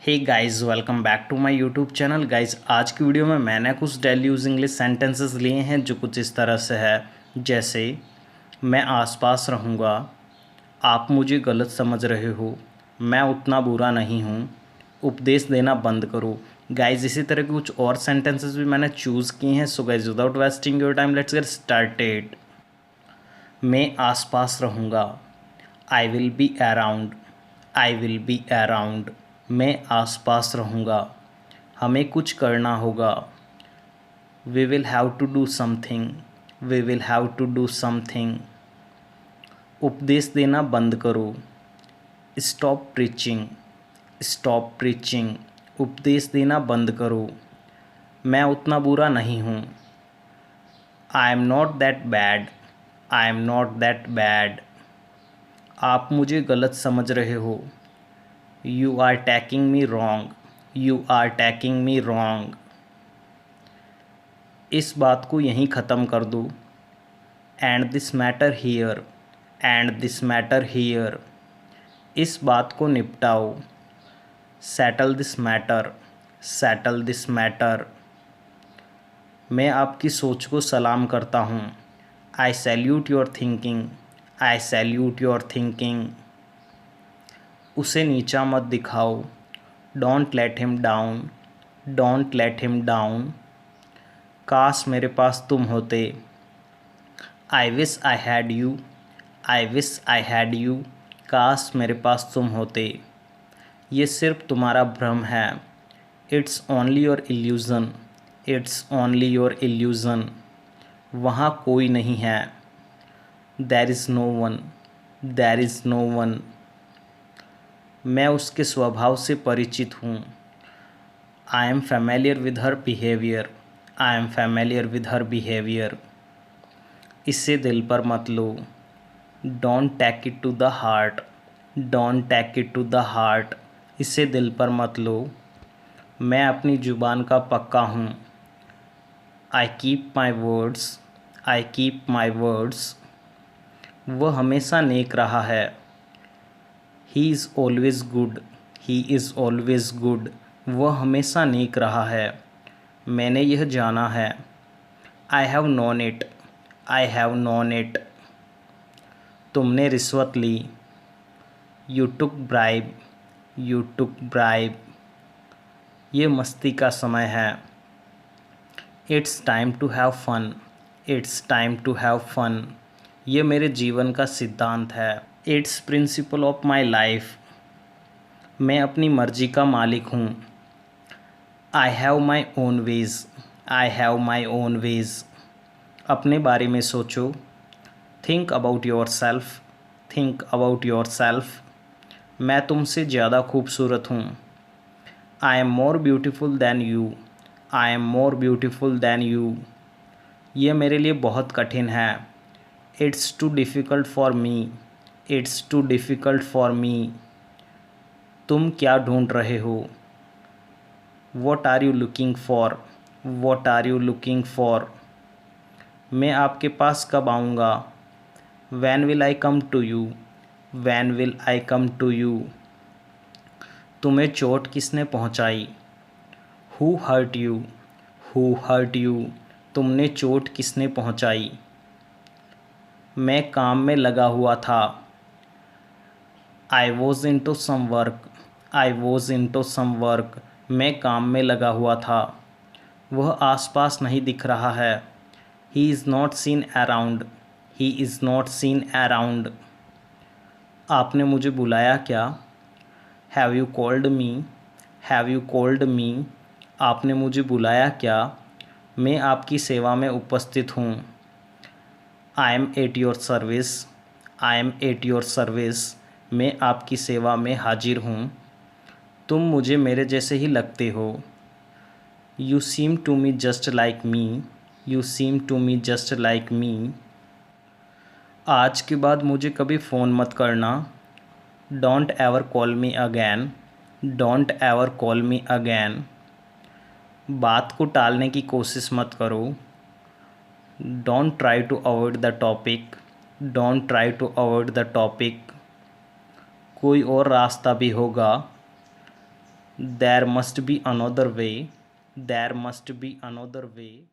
Hey guys, welcome back to my YouTube channel. Guys, आज की video में मैंने कुछ डेली यूज इंग्लिश सेंटेंसेस लिए हैं जो कुछ इस तरह से है, जैसे मैं आसपास रहूँगा, आप मुझे गलत समझ रहे हो, मैं उतना बुरा नहीं हूँ, उपदेश देना बंद करो। गाइस, इसी तरह के कुछ और सेंटेंसेस भी मैंने चूज़ किए हैं। So guys, without wasting your time, let's get started. मैं आसपास रहूँगा, I will be around, I will be around. मैं आसपास रहूँगा, हमें कुछ करना होगा, we will have to do something, we will have to do something. उपदेश देना बंद करो, स्टॉप प्रीचिंग, स्टॉप प्रीचिंग। उपदेश देना बंद करो। मैं उतना बुरा नहीं हूँ, I am not that bad, I am not that bad. आप मुझे गलत समझ रहे हो, you are taking me wrong, you are taking me wrong. इस बात को यहीं ख़त्म कर दो, end this matter here, end this matter here. इस बात को निपटाओ, settle this matter, settle this matter. मैं आपकी सोच को सलाम करता हूँ, I salute your thinking, I salute your thinking. उसे नीचा मत दिखाओ, don't let him down, don't let him down. काश मेरे पास तुम होते, I wish I had you, I wish I had you. काश मेरे पास तुम होते। ये सिर्फ तुम्हारा भ्रम है, it's only your illusion, it's only your illusion. वहाँ कोई नहीं है, there is no one, there is no one. मैं उसके स्वभाव से परिचित हूँ, I am familiar with her behaviour, I am familiar with her behaviour. इसे दिल पर मत लो, don't take it to the heart, don't take it to the heart. इसे दिल पर मत लो। मैं अपनी ज़ुबान का पक्का हूँ, I keep my words, I keep my words. वह हमेशा नेक रहा है, he is always good, he is always good. वह हमेशा नेक रहा है, मैंने यह जाना है, I have known it, I have known it. तुमने रिश्वत ली, you took bribe, you took bribe. ये मस्ती का समय है, it's time to have fun, it's time to have fun. ये मेरे जीवन का सिद्धांत है, it's principle of my life. मैं अपनी मर्जी का मालिक हूँ, I have my own ways, I have my own ways. अपने बारे में सोचो, think about yourself, think about yourself. मैं तुमसे ज़्यादा खूबसूरत हूँ, I am more beautiful than you, I am more beautiful than you. ये मेरे लिए बहुत कठिन है, it's too difficult for me, it's too difficult for me. तुम क्या ढूंढ रहे हो, what are you looking for, what are you looking for. मैं आपके पास कब आऊँगा, when will I come to you, when will I come to you. तुम्हें चोट किसने पहुँचाई, who hurt you, who hurt you. तुमने चोट किसने पहुँचाई। मैं काम में लगा हुआ था, I was into some work, I was into some work. मैं काम में लगा हुआ था। वह आसपास नहीं दिख रहा है, he is not seen around, he is not seen around. आपने मुझे बुलाया क्या, have you called me, have you called me. आपने मुझे बुलाया क्या, मैं आपकी सेवा में उपस्थित हूँ, I M at your service, I am at your service. मैं आपकी सेवा में हाजिर हूँ। तुम मुझे मेरे जैसे ही लगते हो, you seem to me just like me, you seem to me just like me. आज के बाद मुझे कभी फ़ोन मत करना, don't ever call me again, don't ever call me again. बात को टालने की कोशिश मत करो, don't try to avoid the topic, don't try to avoid the topic. कोई और रास्ता भी होगा, there must be another way, there must be another way.